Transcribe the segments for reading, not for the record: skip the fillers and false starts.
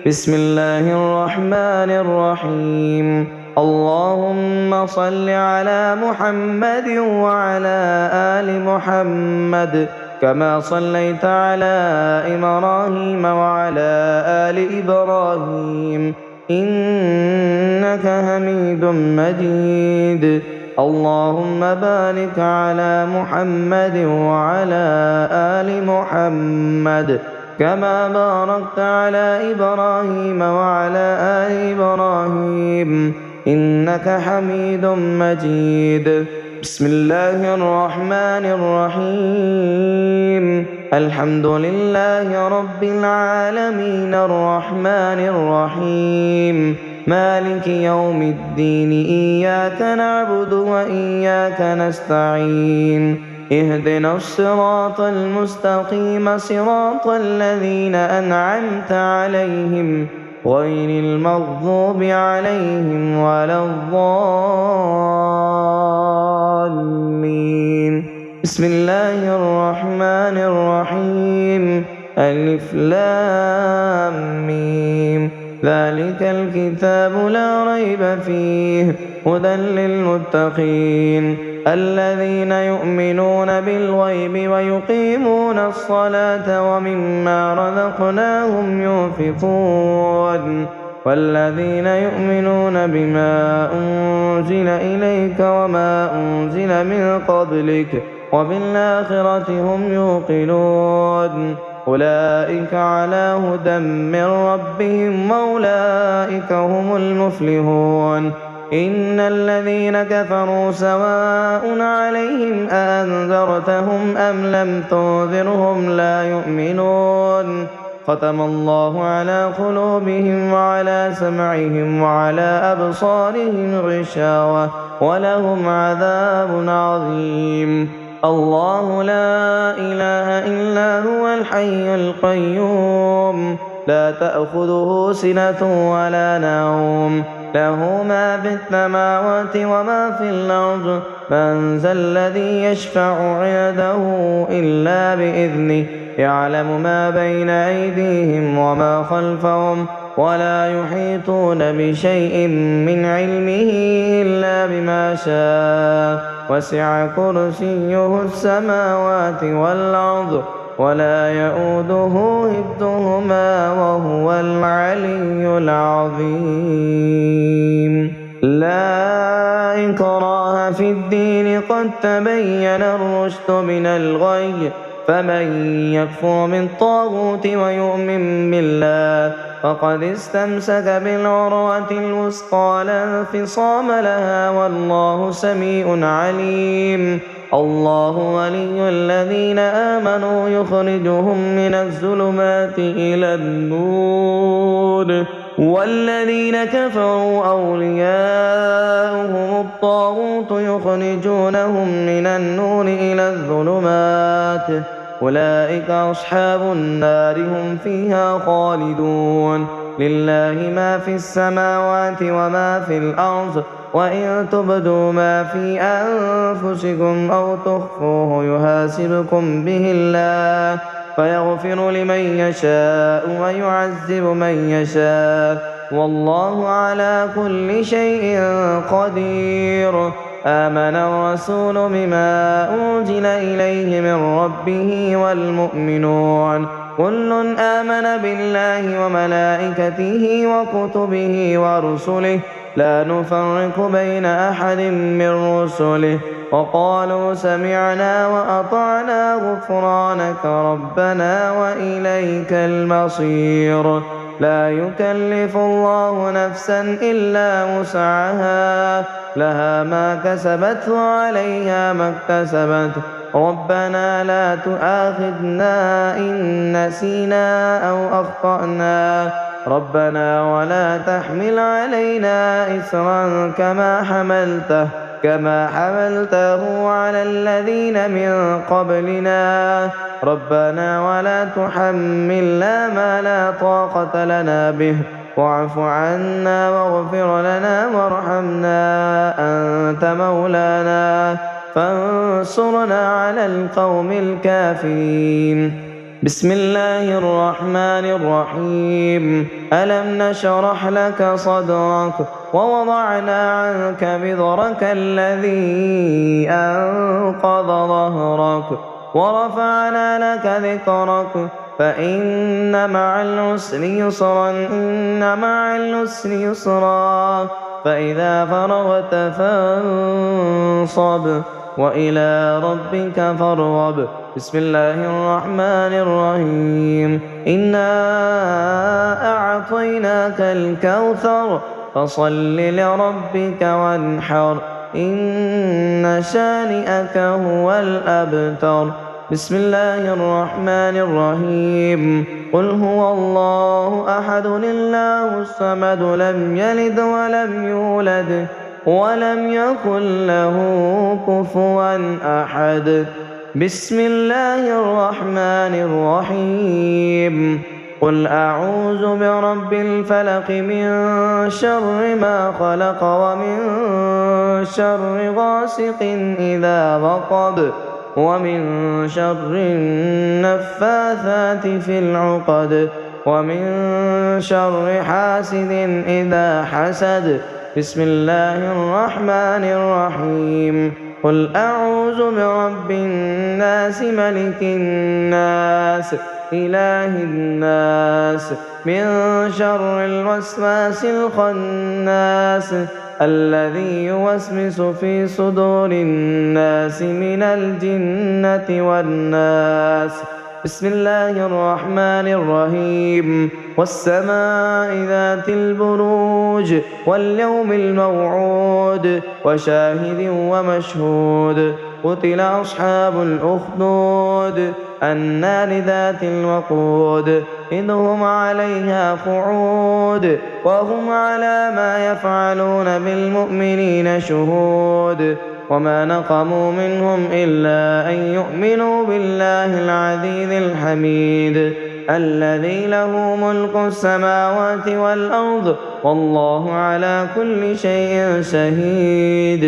بسم الله الرحمن الرحيم. اللهم صل على محمد وعلى آل محمد كما صليت على إبراهيم وعلى آل إبراهيم إنك حميد مجيد. اللهم بارك على محمد وعلى آل محمد كما باركت على إبراهيم وعلى آل إبراهيم إنك حميد مجيد. بسم الله الرحمن الرحيم. الحمد لله رب العالمين الرحمن الرحيم مالك يوم الدين إياك نعبد وإياك نستعين اهدنا الصراط المستقيم صراط الذين أنعمت عليهم غير المغضوب عليهم ولا الضالين. بسم الله الرحمن الرحيم. ألف لام ميم ذلك الكتاب لا ريب فيه هدى للمتقين الذين يؤمنون بالغيب ويقيمون الصلاة ومما رزقناهم ينفقون والذين يؤمنون بما أنزل إليك وما أنزل من قبلك وبالآخرة هم يوقنون أولئك على هدى من ربهم وأولئك هم المفلحون. إن الذين كفروا سواء عليهم أأنذرتهم أم لم تنذرهم لا يؤمنون ختم الله على قلوبهم وعلى سمعهم وعلى أبصارهم غشاوة ولهم عذاب عظيم. الله لا إله إلا هو الحي القيوم لا تأخذه سنة ولا نوم له ما في السماوات وما في الأرض من ذا الذي يشفع عنده إلا بإذنه يعلم ما بين أيديهم وما خلفهم ولا يحيطون بشيء من علمه إلا بما شاء وسع كرسيه السماوات والأرض ولا يؤوده حفظهما وهو العلي العظيم. لا إكراه في الدين قد تبين الرشد من الغي فمن يكفر بالطاغوت ويؤمن بالله فقد استمسك بالعروة الوثقى لا انفصام لها والله سميع عليم. الله ولي الذين آمنوا يخرجهم من الظلمات إلى النور والذين كفروا أولياؤهم الطاغوت يخرجونهم من النور إلى الظلمات أولئك أصحاب النار هم فيها خالدون. لله ما في السماوات وما في الأرض وإن تبدوا ما في أنفسكم أو تخفوه يحاسبكم به الله فيغفر لمن يشاء ويعذب من يشاء والله على كل شيء قدير. آمن الرسول بما أنزل إليه من ربه والمؤمنون كل آمن بالله وملائكته وكتبه ورسله لا نفرق بين أحد من رسله وقالوا سمعنا وأطعنا غفرانك ربنا وإليك المصير. لا يكلف الله نفسا إلا وسعها لها ما كسبت وعليها ما اكتسبت ربنا لا تؤاخذنا إن نسينا أو أخطأنا ربنا ولا تحمل علينا إصرا كما حملته على الذين من قبلنا ربنا ولا تحملنا ما لا طاقة لنا به واعف عنا واغفر لنا وارحمنا أنت مولانا فانصرنا على القوم الكافرين. بسم الله الرحمن الرحيم ألم نشرح لك صدرك ووضعنا عنك وزرك الذي أنقض ظهرك ورفعنا لك ذكرك فإن مع العسر يسرا إن مع العسر يسرا فإذا فرغت فانصب وإلى ربك فارغب بسم الله الرحمن الرحيم إنا أعطيناك الكوثر فصل لربك وانحر إن شانئك هو الأبتر بسم الله الرحمن الرحيم قل هو الله أحد الله الصمد لم يلد ولم يولد ولم يكن له كفوا أحد بسم الله الرحمن الرحيم قل أعوذ برب الفلق من شر ما خلق ومن شر غاسق إذا وقب ومن شر النفاثات في العقد ومن شر حاسد إذا حسد بسم الله الرحمن الرحيم قل أعوذ برب الناس ملك الناس إله الناس من شر الوسواس الخناس الذي يوسوس في صدور الناس من الجنة والناس بسم الله الرحمن الرحيم والسماء ذات البروج واليوم الموعود وشاهد ومشهود قتل أصحاب الأخدود النار ذات الوقود إذ هم عليها قعود وهم على ما يفعلون بالمؤمنين شهود وما نقموا منهم إلا أن يؤمنوا بالله العزيز الحميد الذي له ملك السماوات والأرض والله على كل شيء شهيد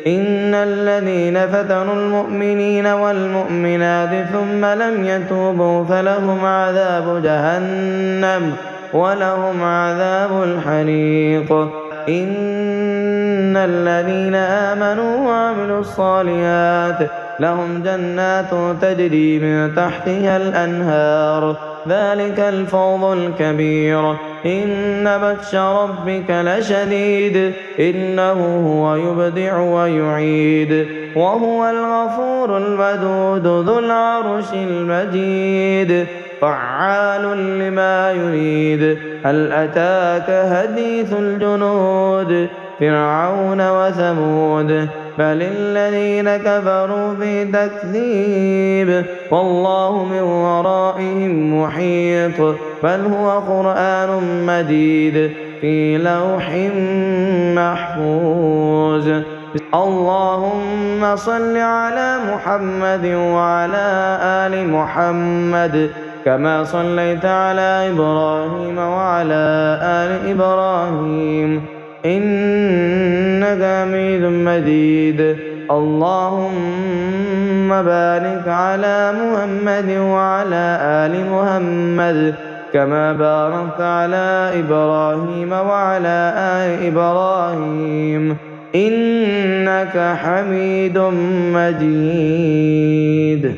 إن الذين فتنوا المؤمنين والمؤمنات ثم لم يتوبوا فلهم عذاب جهنم ولهم عذاب الحريق إن الذين آمنوا وعملوا الصالحات لهم جنات تجري من تحتها الأنهار ذلك الفوز الكبير إن بطش ربك لشديد إنه هو يبدع ويعيد وهو الغفور الودود ذو العرش المجيد فعال لما يريد هل أتاك حديث الجنود فرعون وثمود بل الذين كفروا في تكذيب والله من ورائهم محيط بل هو قرآن مجيد في لوح محفوظ اللهم صل على محمد وعلى آل محمد كما صليت على إبراهيم وعلى آل إبراهيم إنك حميد مجيد اللهم بارك على محمد وعلى آل محمد كما باركت على إبراهيم وعلى آل إبراهيم إنك حميد مجيد.